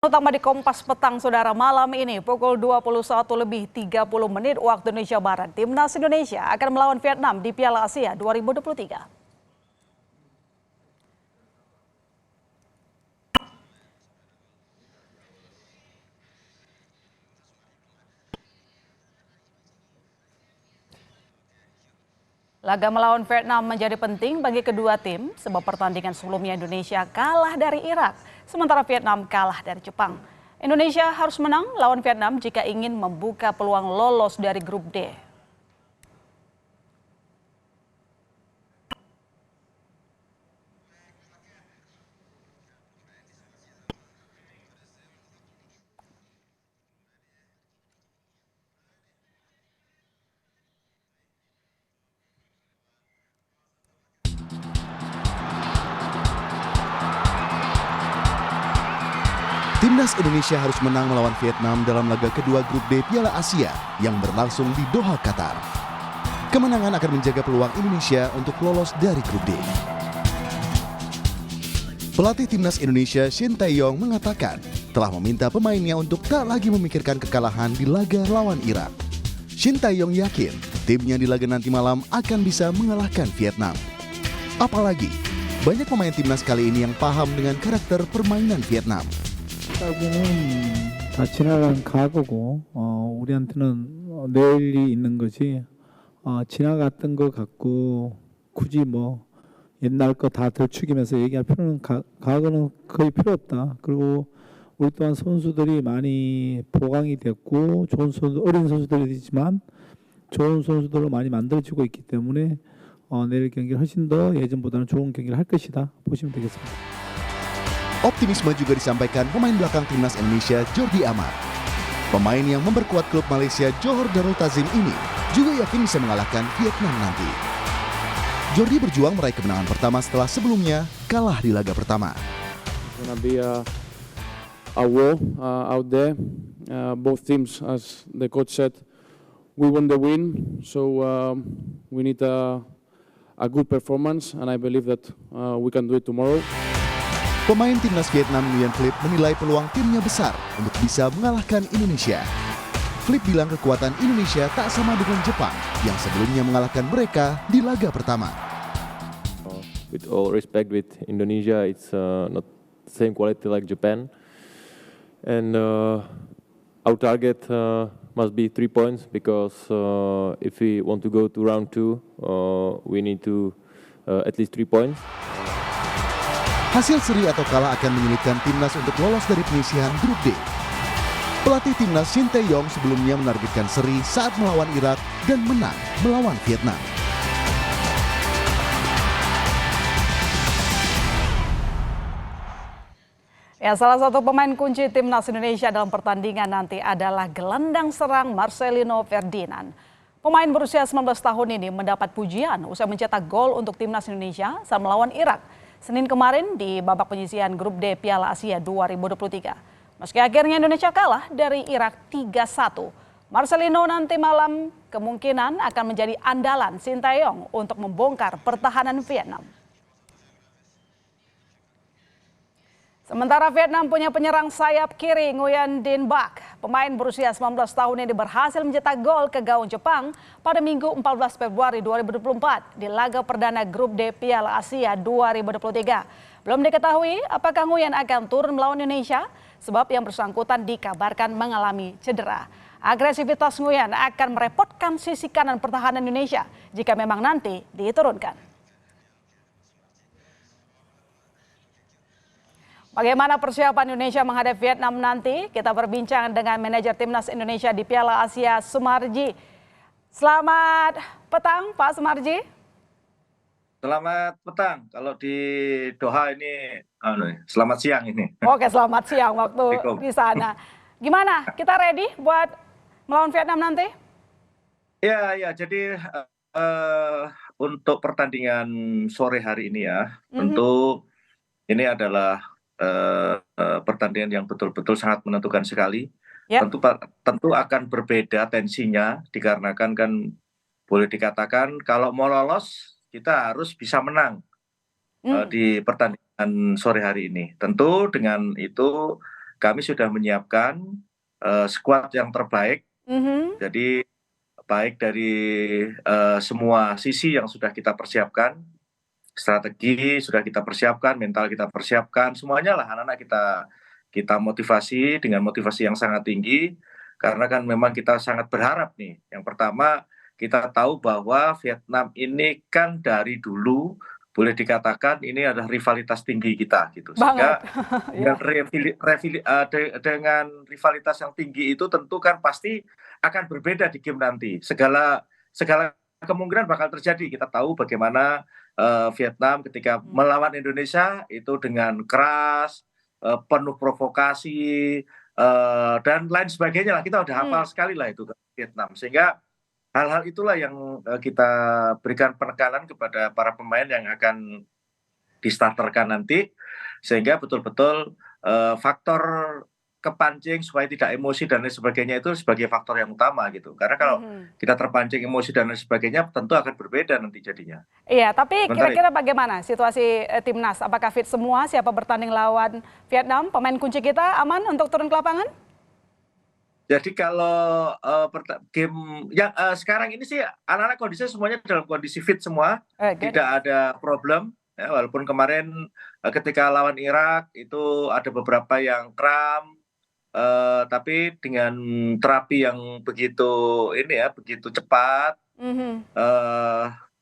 Utama di Kompas Petang, Saudara, malam ini pukul 21:30 waktu Indonesia Barat, Timnas Indonesia akan melawan Vietnam di Piala Asia 2023. Laga melawan Vietnam menjadi penting bagi kedua tim sebab pertandingan sebelumnya Indonesia kalah dari Irak, sementara Vietnam kalah dari Jepang. Indonesia harus menang lawan Vietnam jika ingin membuka peluang lolos dari grup D. Timnas Indonesia harus menang melawan Vietnam dalam laga kedua grup D Piala Asia yang berlangsung di Doha, Qatar. Kemenangan akan menjaga peluang Indonesia untuk lolos dari grup D. Pelatih Timnas Indonesia Shin Tae-yong mengatakan telah meminta pemainnya untuk tak lagi memikirkan kekalahan di laga lawan Irak. Shin Tae-yong yakin timnya di laga nanti malam akan bisa mengalahkan Vietnam. Apalagi banyak pemain timnas kali ini yang paham dengan karakter permainan Vietnam. 따지는 다 지나간 과거고 우리한테는 내일이 있는 거지 지나갔던 것 같고 굳이 뭐 옛날 거 다 들추기면서 얘기할 필요는 과거는 거의 필요 없다. 그리고 우리 또한 선수들이 많이 보강이 됐고 좋은 선수, 어린 선수들이지만 좋은 선수들로 많이 만들어지고 있기 때문에 내일 경기를 훨씬 더 예전보다는 좋은 경기를 할 것이다 보시면 되겠습니다. Optimisme juga disampaikan pemain belakang Timnas Indonesia Jordi Amat. Pemain yang memperkuat klub Malaysia Johor Darul Ta'zim ini juga yakin bisa mengalahkan Vietnam nanti. Jordi berjuang meraih kemenangan pertama setelah sebelumnya kalah di laga pertama. Gonna be a war out there. Both teams, as the coach said, we want the win, so we need a good performance, and I believe that we can do it tomorrow. Pemain timnas Vietnam Nguyen Philip menilai peluang timnya besar untuk bisa mengalahkan Indonesia. Philip bilang kekuatan Indonesia tak sama dengan Jepang yang sebelumnya mengalahkan mereka di laga pertama. With all respect, with Indonesia, it's not the same quality like Japan, and our target must be 3 points because if we want to go to round 2, we need to at least 3 points. Hasil seri atau kalah akan menyulitkan timnas untuk lolos dari penyisihan grup D. Pelatih timnas Shin Tae-yong sebelumnya menargetkan seri saat melawan Irak dan menang melawan Vietnam. Ya, salah satu pemain kunci Timnas Indonesia dalam pertandingan nanti adalah gelandang serang Marcelino Ferdinand. Pemain berusia 19 tahun ini mendapat pujian usai mencetak gol untuk Timnas Indonesia saat melawan Irak Senin kemarin di babak penyisihan grup D Piala Asia 2023. Meski akhirnya Indonesia kalah dari Irak 3-1, Marcelino nanti malam kemungkinan akan menjadi andalan Shin Tae-yong untuk membongkar pertahanan Vietnam. Sementara Vietnam punya penyerang sayap kiri Nguyen Dinh Bach. Pemain berusia 19 tahun ini berhasil mencetak gol ke gawang Jepang pada Minggu 14 Februari 2024 di laga perdana grup D Piala Asia 2023. Belum diketahui apakah Nguyen akan turun melawan Indonesia sebab yang bersangkutan dikabarkan mengalami cedera. Agresivitas Nguyen akan merepotkan sisi kanan pertahanan Indonesia jika memang nanti diturunkan. Bagaimana persiapan Indonesia menghadapi Vietnam nanti? Kita berbincang dengan manajer Timnas Indonesia di Piala Asia, Sumarji. Selamat petang, Pak Sumarji. Selamat petang. Kalau di Doha ini, selamat siang ini. Oke, selamat siang waktu di sana. Gimana? Kita ready buat melawan Vietnam nanti? Ya. Jadi untuk pertandingan sore hari ini ya, tentu ini adalah pertandingan yang betul-betul sangat menentukan sekali. Yep. Tentu akan berbeda tensinya dikarenakan kan boleh dikatakan kalau mau lolos kita harus bisa menang di pertandingan sore hari ini. Tentu dengan itu kami sudah menyiapkan skuad yang terbaik. Jadi baik dari semua sisi yang sudah kita persiapkan, strategi sudah kita persiapkan, mental kita persiapkan, semuanya lah anak-anak kita motivasi dengan motivasi yang sangat tinggi, karena kan memang kita sangat berharap nih. Yang pertama, kita tahu bahwa Vietnam ini kan dari dulu boleh dikatakan ini adalah rivalitas tinggi kita gitu. Sehingga dengan rivalitas yang tinggi itu tentu kan pasti akan berbeda di game nanti. Segala kemungkinan bakal terjadi. Kita tahu bagaimana Vietnam ketika melawan Indonesia itu dengan keras, penuh provokasi, dan lain sebagainya lah. Kita udah hafal sekali lah itu ke Vietnam. Sehingga hal-hal itulah yang kita berikan penekanan kepada para pemain yang akan distarterkan nanti, sehingga betul-betul faktor kepancing supaya tidak emosi dan lain sebagainya itu sebagai faktor yang utama gitu. Karena kalau kita terpancing emosi dan lain sebagainya tentu akan berbeda nanti jadinya. Iya, tapi kira-kira bagaimana situasi timnas? Apakah fit semua? Siapa bertanding lawan Vietnam? Pemain kunci kita aman untuk turun ke lapangan? Jadi kalau game yang sekarang ini sih anak-anak kondisinya semuanya dalam kondisi fit semua, tidak ada problem. Ya, walaupun kemarin ketika lawan Irak itu ada beberapa yang kram, tapi dengan terapi yang begitu cepat,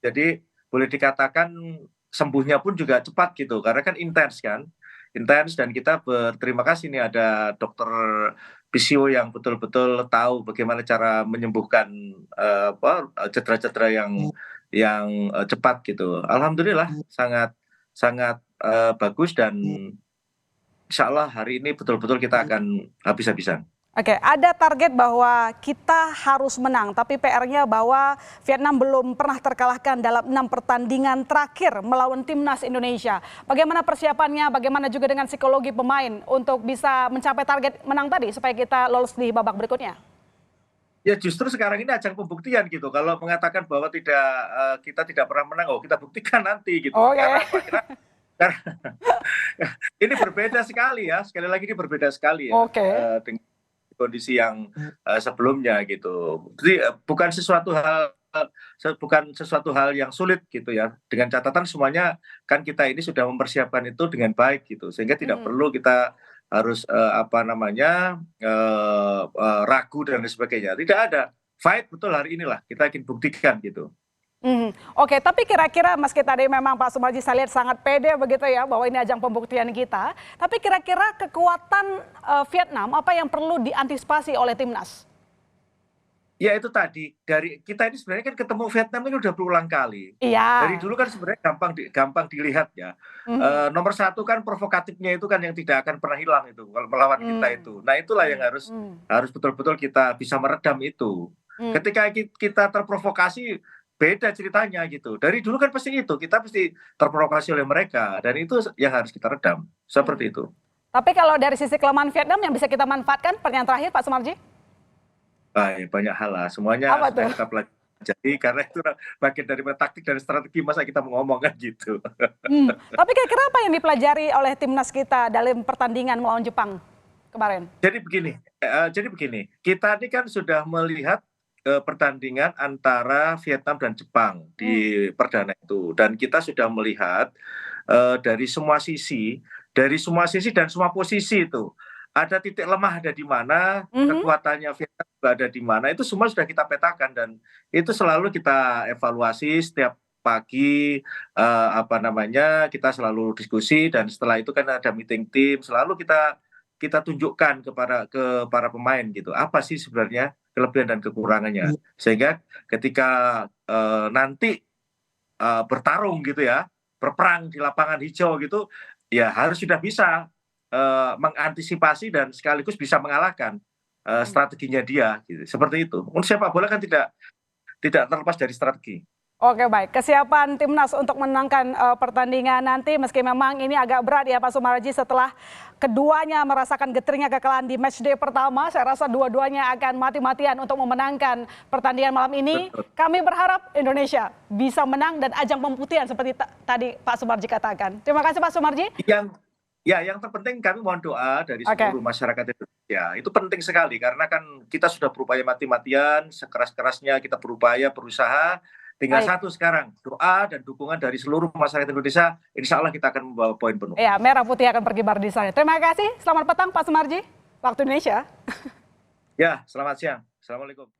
jadi boleh dikatakan sembuhnya pun juga cepat gitu, karena kan intens dan kita berterima kasih nih ada dokter Pisio yang betul-betul tahu bagaimana cara menyembuhkan cedera-cedera yang cepat gitu. Alhamdulillah sangat bagus dan insya Allah hari ini betul-betul kita akan habis-habisan. Oke, ada target bahwa kita harus menang, tapi PR-nya bahwa Vietnam belum pernah terkalahkan dalam 6 pertandingan terakhir melawan timnas Indonesia. Bagaimana persiapannya, bagaimana juga dengan psikologi pemain untuk bisa mencapai target menang tadi supaya kita lolos di babak berikutnya? Ya justru sekarang ini ajang pembuktian gitu. Kalau mengatakan bahwa kita tidak pernah menang, kita buktikan nanti gitu. Karena ini berbeda sekali ya. Sekali lagi ini berbeda sekali ya. Dengan kondisi yang sebelumnya gitu. Jadi bukan sesuatu hal yang sulit gitu ya. Dengan catatan semuanya kan kita ini sudah mempersiapkan itu dengan baik gitu. Sehingga tidak perlu kita harus ragu dan lain sebagainya. Tidak ada. Fight betul hari inilah kita ingin buktikan gitu. Oke, tapi kira-kira meski tadi memang Pak Soemarji saya lihat sangat pede begitu ya bahwa ini ajang pembuktian kita, tapi kira-kira kekuatan Vietnam apa yang perlu diantisipasi oleh timnas? Ya itu tadi, dari kita ini sebenarnya kan ketemu Vietnam ini udah berulang kali. Iya. Dari dulu kan sebenarnya gampang dilihat ya. Nomor satu kan provokatifnya itu kan yang tidak akan pernah hilang itu kalau melawan kita itu. Nah itulah yang harus betul-betul kita bisa meredam itu. Ketika kita terprovokasi beda ceritanya gitu. Dari dulu kan pasti itu, kita pasti terprovokasi oleh mereka dan itu yang harus kita redam. Seperti itu. Tapi kalau dari sisi kelemahan Vietnam yang bisa kita manfaatkan, pertanyaan terakhir Pak Soemarji? Banyak hal lah, semuanya sudah kita pelajari karena itu bagian dari taktik dan strategi, masa kita mau ngomong kan gitu. Tapi kira-kira apa yang dipelajari oleh timnas kita dalam pertandingan melawan Jepang kemarin? Jadi begini, kita ini kan sudah melihat pertandingan antara Vietnam dan Jepang di perdana itu, dan kita sudah melihat dari semua sisi dan semua posisi itu ada titik lemah ada di mana, kekuatannya Vietnam juga ada di mana, itu semua sudah kita petakan dan itu selalu kita evaluasi setiap pagi, kita selalu diskusi dan setelah itu kan ada meeting tim, selalu kita tunjukkan ke para pemain gitu, apa sih sebenarnya kelebihan dan kekurangannya, sehingga ketika nanti bertarung gitu ya, berperang di lapangan hijau gitu, ya harus sudah bisa mengantisipasi dan sekaligus bisa mengalahkan strateginya dia gitu. Seperti itu. Untuk sepak bola kan tidak terlepas dari strategi. Oke, baik. Kesiapan timnas untuk menangkan pertandingan nanti, meski memang ini agak berat ya Pak Soemarji, setelah keduanya merasakan getirnya kekalahan di matchday pertama, saya rasa dua-duanya akan mati-matian untuk memenangkan pertandingan malam ini. Betul. Kami berharap Indonesia bisa menang dan ajang pembuktian seperti tadi Pak Soemarji katakan. Terima kasih Pak Soemarji. Ya, yang terpenting kami mohon doa dari seluruh masyarakat Indonesia. Itu penting sekali karena kan kita sudah berupaya mati-matian, sekeras-kerasnya kita berupaya, berusaha. Tinggal satu sekarang, doa dan dukungan dari seluruh masyarakat Indonesia. Insya Allah kita akan membawa poin penuh. Ya, merah putih akan berkibar di sana. Terima kasih. Selamat petang Pak Sumarji, waktu Indonesia. Ya, selamat siang. Assalamualaikum.